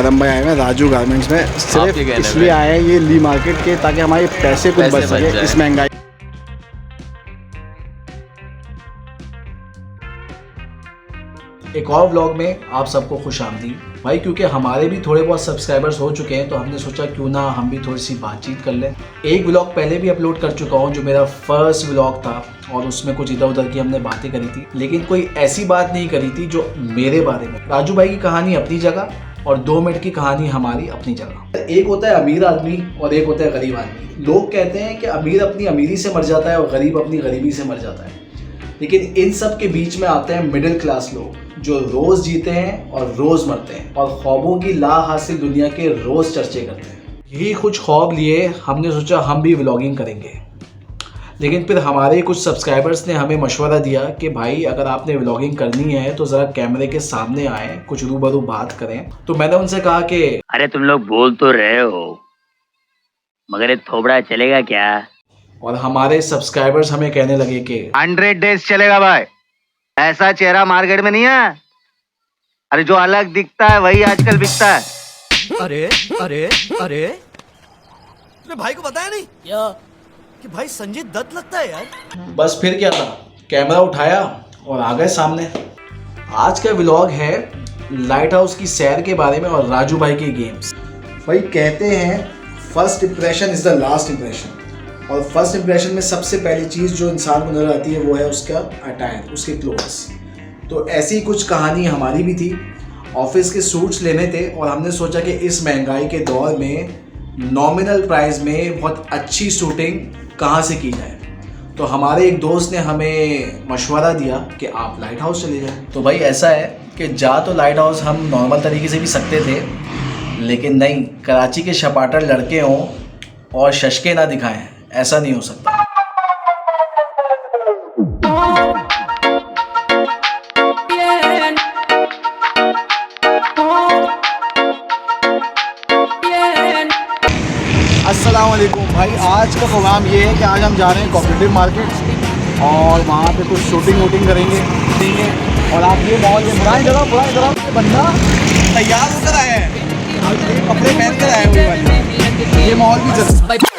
करम भाई आए हैं राजू गारमेंट्स में, सिर्फ इसलिए आए हैं ये ली मार्केट के, ताकि हमारे पैसे कुछ बच सके इस महंगाई। एक और व्लॉग में आप सबको खुशामदीद भाई, क्योंकि हमारे भी थोड़े बहुत सब्सक्राइबर्स हो चुके हैं तो हमने सोचा क्यों ना हम भी थोड़ी सी बातचीत कर लें। एक व्लॉग पहले भी अपलोड कर चुका हूं जो मेरा फर्स्ट व्लॉग था, और उसमें कुछ इधर उधर की हमने बातें करी थी, लेकिन कोई ऐसी बात नहीं करी थी जो मेरे बारे में। राजू भाई की कहानी अपनी जगह और 2 मिनट की कहानी हमारी अपनी जगह। एक होता है अमीर आदमी और एक होता है गरीब आदमी। लोग कहते हैं कि अमीर अपनी अमीरी से मर जाता है और गरीब अपनी गरीबी से मर जाता है, लेकिन इन सब के बीच में आते हैं मिडिल क्लास लोग जो रोज जीते हैं और रोज मरते हैं और ख्वाबों की ला हासिल दुनिया के रोज चर्चे करते हैं। यही कुछ ख्वाब लिए हमने सोचा हम भी व्लॉगिंग करेंगे, लेकिन फिर हमारे कुछ सब्सक्राइबर्स ने हमें मशवरा दिया कि भाई अगर आपने व्लॉगिंग करनी है तो ज़रा कैमरे के सामने आए, कुछ रूबरू बात करें। तो मैंने उनसे कहा कि अरे तुम लोग बोल तो रहे हो मगर ये थोबड़ा चलेगा क्या? और हमारे सब्सक्राइबर्स हमें कहने लगे कि 100 डेज चलेगा भाई, ऐसा चेहरा मार्केट में नहीं है। अरे जो अलग दिखता है वही आजकल बिकता है। अरे अरे अरे तुमने भाई को बताया नहीं क्या कि भाई संजय दत्त लगता है यार। बस फिर क्या था, कैमरा उठाया और आ गए सामने। आज का व्लॉग है लाइट हाउस की सैर के बारे में और राजू भाई के गेम्स। भाई कहते हैं first impression is the last impression, और फर्स्ट इंप्रेशन में सबसे पहली चीज़ जो इंसान को नजर आती है वो है उसका अटायर, उसके क्लोथ्स। तो ऐसी कुछ कहानी हमारी भी थी। ऑफिस के सूट्स लेने थे और हमने सोचा कि इस महंगाई के दौर में नॉमिनल प्राइस में बहुत अच्छी शूटिंग कहाँ से की जाए। तो हमारे एक दोस्त ने हमें मशवरा दिया कि आप लाइट हाउस चले जाएं। तो भाई ऐसा है कि जा तो लाइट हाउस हम नॉर्मल तरीके से भी सकते थे, लेकिन नहीं, कराची के शपाटर लड़के हों और शशके ना दिखाएं, ऐसा नहीं हो सकता। अस्सलाम वालेकुम भाई, आज का प्रोग्राम ये है कि आज हम जा रहे हैं कोऑपरेटिव मार्केट और वहाँ पे कुछ शूटिंग वूटिंग करेंगे। और आप ये मॉल में पुरानी तरह बंदा तैयार होकर आया है, कपड़े पहन कर आए हुए, ये मॉल भी चल।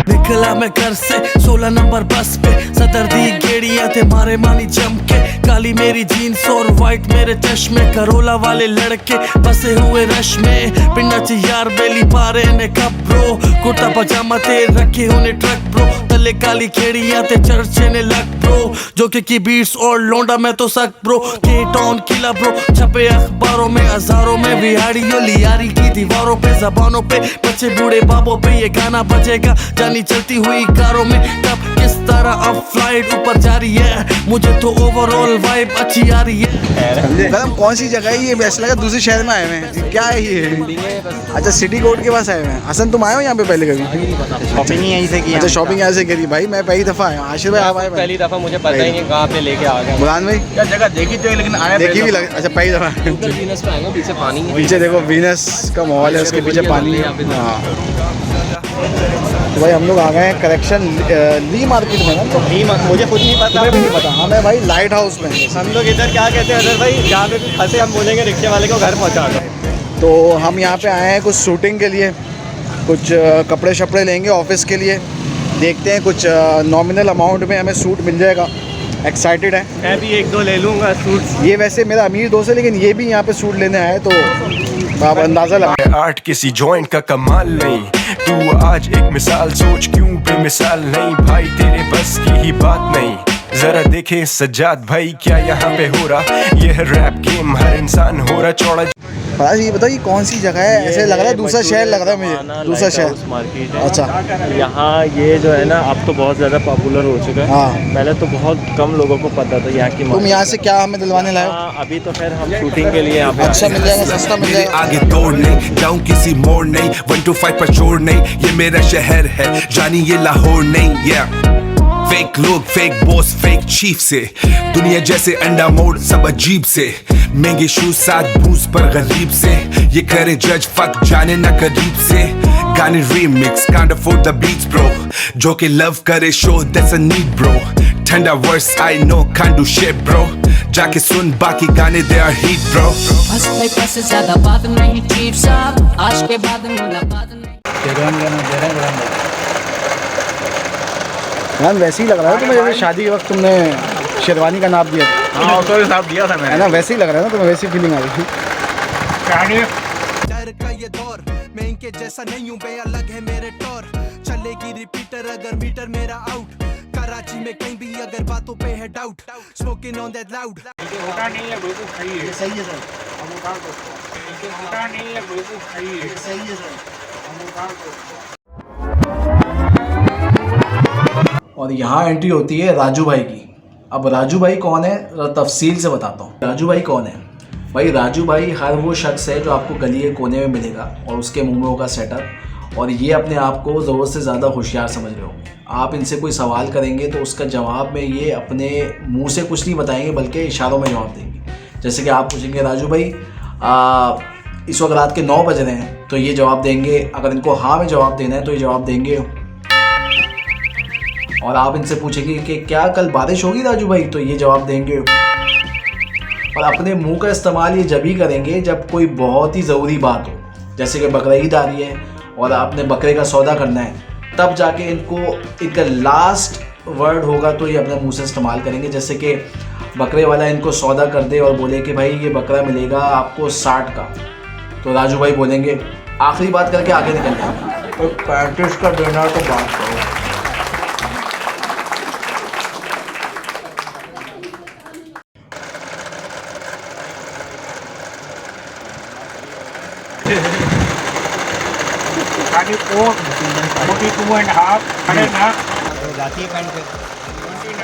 निकला मैं घर से 16 नंबर बस पे, सदर्दी गेड़ियां थे मारे मानी जम के, काली मेरी जीन्स और वाइट मेरे चश्मे, करोला वाले लड़के बसे हुए रश में, पिंडा च यार बेली पारे ने कप ब्रो, कुर्ता पजामा ते रखे उन्हें ट्रक ब्रो, तले काली खेड़ियां ते चर्चे ने लग ब्रो, जो की बीट्स और लोंडा में तो सक ब्रो, के टाउन किला ब्रो, छपे अखबारों में हजारों में, बिहारियों लियारी की दीवारों पे, जबानों पे, बच्चे बूढ़े बाबों पे ये गाना बजेगा, जानी चलती हुई कारों में, कब किस तरह अब फ्लाइट ऊपर जा रही है, मुझे तो ओवरऑल वाइब अच्छी आ रही है। मैडम कौन सी जगह है ये? वैसे लगा दूसरे शहर में आए हुए हैं, क्या है ये? अच्छा, सिटी कोर्ट के पास आए हुए हैं। हसन तुम आए हो यहाँ पे पहले कभी? शॉपिंग यहीं से की। अच्छा, शॉपिंग यहाँ से करी। भाई मैं पहली दफ़ा आया हूँ। आशिर भाई आप आए? पहली दफा, मुझे पता ही नहीं कहाँ पे लेके आ गया। बुरान भाई क्या जगह देखी तो है, लेकिन आया देखी भी लग। अच्छा, पहली दफ़ा। वीनस पे आएंगे, पीछे पानी है, पीछे देखो वीनस का माहौल है, उसके पीछे पानी है। हाँ, तो भाई हम लोग आ गए हैं करेक्शन ली मार्केट में ना। तो मुझे खुद नहीं पता, तुम्हें भी नहीं पता? हाँ, मैं भाई लाइट हाउस में। हम लोग इधर क्या कहते हैं अदर भाई, जहाँ पे फंसे हम बोलेंगे रिक्शे वाले को घर पहुँचा दो। तो हम यहाँ पे आए हैं कुछ शूटिंग के लिए, कुछ कपड़े शपड़े लेंगे ऑफिस के लिए। देखते हैं कुछ नॉमिनल अमाउंट में हमें सूट मिल जाएगा। एक्साइटेड है। मैं भी 1-2 ले लूँगा सूट। ये वैसे मेरा अमीर दोस्त है, लेकिन ये भी यहाँ पे सूट लेने आए, तो आप अंदाज़ा लगा। आर्ट किसी जॉइंट का कमाल नहीं, तू आज एक मिसाल सोच क्यों बेमिसाल नहीं, भाई तेरे बस की ही बात नहीं। जरा देखे सज्जाद भाई क्या यहाँ पे हो रहा, ये है रैप गेम, हर इंसान हो रहा चौड़ा। फराज ये बताओ ये कौन सी जगह है? ऐसे लग रहा है दूसरा शहर लग रहा है मुझे, दूसरा शहर मार्केट है। अच्छा, यहाँ ये जो है ना अब तो बहुत ज़्यादा पॉपुलर हो चुका है। हाँ, पहले तो बहुत कम लोगों को पता था यहाँ की। तुम यहाँ से क्या हमें दिलवाने लाए? अभी तो फिर हम शूटिंग के लिए यहाँ पे अच्छा मिल जाएगा, सस्ता मिल मेरे जाएगा। आगे दौड़ नहीं जाऊं किसी मोड़ नहीं, 1 to 5 पर छोड़ नहीं, ये मेरा शहर है जानी ये लाहौर नहीं। फेक लोग, फेक बॉस, फेक चीफ से, दुनिया जैसे अंडा मोड़ सब अजीब से, महंगे शूज साथ बूज पर गरीब से, ये करे जज फक जाने ना करीब से, गाने remix can't afford the beats bro, जो के लव करे show that's a need bro, ठंडा verse I know can't do shit bro, जाके सुन बाकी गाने दे आर हीट ब्रो बस भाई बस ज्यादा बात नहीं चीफ साहब आज के बाद मुलाकात नहीं। मैम वैसे ही लग रहा है तुम्हें जैसे शादी के वक्त तुमने शेरवानी का नाप दिया था। हाँ उसको भी साफ दिया था है मैंने। ना, वैसे ही लग रहा है ना तुम्हें, वैसी फीलिंग आ रही थी। डर का ये दौर मैं इनके जैसा नहीं हूँ बे अलग है मेरे टोर चलेगी रिपीटर अगर मीटर मेरा आउट कराची में कहीं भी अगर बातों पे है doubt smoking on that loud होता नहीं है बिल्कुल सही है। सही है सर, होता नहीं है बिल्कुल सही है। सही है सर। और यहाँ एंट्री होती है राजू भाई की। अब राजू भाई कौन है तफसील से बताता हूँ। राजू भाई कौन है भाई? राजू भाई हर वो शख्स है जो आपको गली के कोने में मिलेगा और उसके मुंह में होगा सेटअप और ये अपने आप को ज़रूरत से ज़्यादा होशियार समझ रहे होंगे। आप इनसे कोई सवाल करेंगे तो उसका जवाब में ये अपने मुंह से कुछ नहीं बताएंगे बल्कि इशारों में जवाब देंगे। जैसे कि आप पूछेंगे राजू भाई इस वक्त रात के 9 बज रहे हैं तो ये जवाब देंगे। अगर इनको हाँ में जवाब देना है तो ये जवाब देंगे। और आप इनसे पूछेंगे कि क्या कल बारिश होगी राजू भाई, तो ये जवाब देंगे। और अपने मुंह का इस्तेमाल ये जब ही करेंगे जब कोई बहुत ही ज़रूरी बात हो, जैसे कि बकरीद आ रही है और आपने बकरे का सौदा करना है, तब जाके इनका लास्ट वर्ड होगा तो ये अपने मुंह से इस्तेमाल करेंगे। जैसे कि बकरे वाला इनको सौदा कर दे और बोले कि भाई ये बकरा मिलेगा आपको 60 का, तो राजू भाई बोलेंगे आखिरी बात करके आगे निकल जाएंगे तो 35 का देना तो बात करो। गाड़ी को 42.5 खड़े ना जाती है पैंट पे।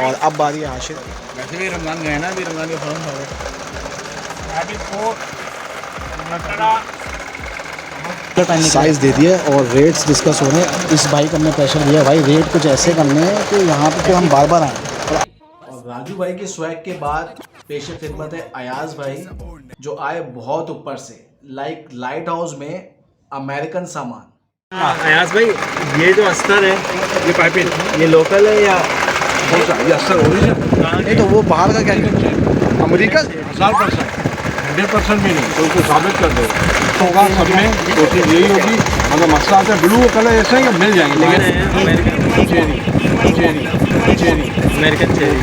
और अब बारी है आशिर। वैसे भी रमजान गए ना, अभी रमजान के फौरन हो गए। गाड़ी को नटरा साइज़ दे दिए और रेट्स डिस्कस हो रहे हैं। इस भाई को हमने प्रेशर दिया भाई रेट कुछ ऐसे करने हैं कि यहाँ पे हम बार बार आए। और राजू भाई के स्वैग के बाद पेश खिदमत है अयाज भाई जो आए बहुत ऊपर से, लाइक लाइट हाउस में अमेरिकन सामान। अयाज भाई ये जो अस्तर है ये पाइपिंग ये लोकल है या ये अस्तर ओरिजिनल? नहीं तो वो बाहर का क्या अमेरिका 100% भी नहीं, तो उसको साबित कर दो होगा सब में। कोशिश यही होगी, अगर मसला आता है ब्लू कलर ऐसा ही मिल जाएंगे, लेकिन चेरी अमेरिकन चेरी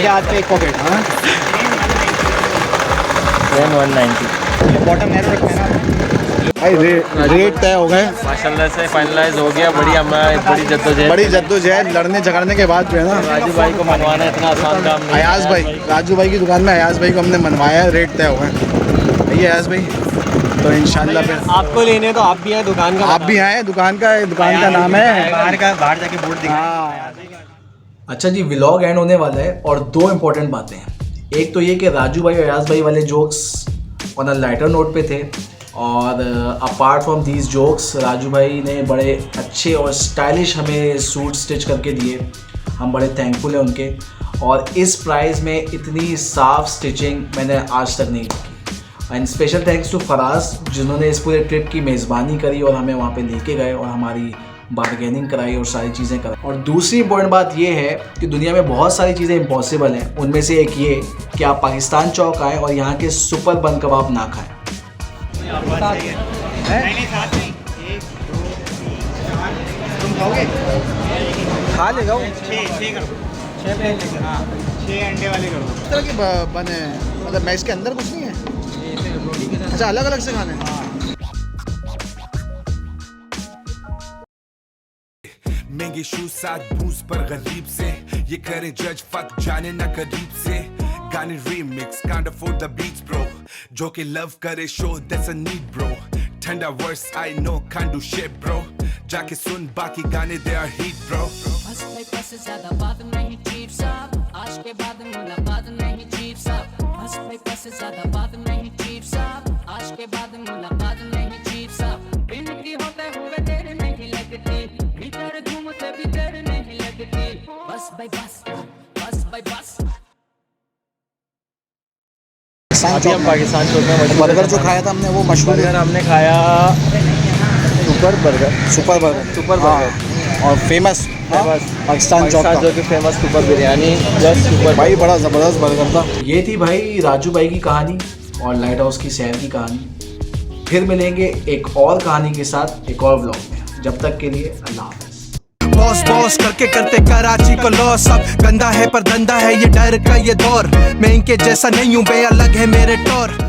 आज पे एक पॉकेट 190 बॉटम नैरो रखना है ना भाई। रेट तय हो गए माशाल्लाह से, फाइनलाइज हो गया। बड़ी जद्दोजहद लड़ने झगड़ने के बाद जो है ना राजू भाई को मनवाना इतना आसान काम नहीं। अयाज भाई, राजू भाई की दुकान में अयाज भाई को हमने मनवाया, रेट तय हो गए। ये अयाज भाई तो इंशाल्लाह फिर आपको लेने तो आप भी हैं दुकान का, आप भी आए। दुकान का नाम है बाहर जाके बोर्ड दिखा। अच्छा जी, व्लॉग एंड होने वाला है और 2 इम्पोर्टेंट बातें हैं। एक तो ये कि राजू भाई और अयाज भाई वाले jokes on a lighter note पे थे और apart from these jokes Raju भाई ने बड़े अच्छे और स्टाइलिश हमें सूट स्टिच करके दिए। हम बड़े थैंकफुल हैं उनके। और इस प्राइस में इतनी साफ स्टिचिंग मैंने आज तक नहीं की। And special thanks to Faraz जिन्होंने इस पूरे ट्रिप की मेज़बानी करी और हमें वहाँ पे लेके गए और हमारी बारगेनिंग कराई और सारी चीज़ें कराई। और दूसरी इंपॉर्टेंट बात ये है कि दुनिया में बहुत सारी चीज़ें इम्पॉसिबल हैं। उनमें से एक ये कि आप पाकिस्तान चौक आएँ और यहाँ के सुपर बन कबाब ना खाएँ। तुम खाओगे? खा लेगा वो। 6 प्लेट लेकर, हाँ 6 अंडे वाले कर दो। इस तरह के बने मतलब मैं इसके अंदर कुछ नहीं है। अच्छा अलग अलग से खाने हैं। महंगे शूज साथ बूज पर गरीब से ये करे जज फक जाने ना करीब से गाने remix can't afford the beats bro जो के लव करे show that's a need bro ठंडा verse I know can't do shit bro जाके सुन बाकी गाने दे आर हीट ब्रो बस भाई बस ज्यादा बात नहीं चीफ साहब आज के बाद मुलाकात नहीं चीफ साहब बस भाई बस ज्यादा बात नहीं चीफ साहब आज के बाद मुलाकात नहीं चीफ साहब बिनती होते हुए देर नहीं लगती भीतर घूमते भी देर नहीं लगती बस भाई बस भाई बस। अभी हम पाकिस्तान चौक में बर्गर जो खाया था हमने वो मशहूर बर्गर हमने खाया super burger super burger. Super burger और फेमस पाकिस्तान चौक का जो कि famous super biryani plus super भाई बड़ा ज़बरदस्त बर्गर था। ये थी भाई राजू भाई की कहानी और लाइट हाउस की सैर की कहानी। फिर मिलेंगे एक और कहानी के साथ एक और व्लॉग में। जब तक के लिए अल्लाह हाफ़िज़। बॉस बॉस करके करते कराची को लॉस, अब गंदा है पर धंधा है ये डर का ये दौर, मैं इनके जैसा नहीं हूँ बे अलग है मेरे टौर।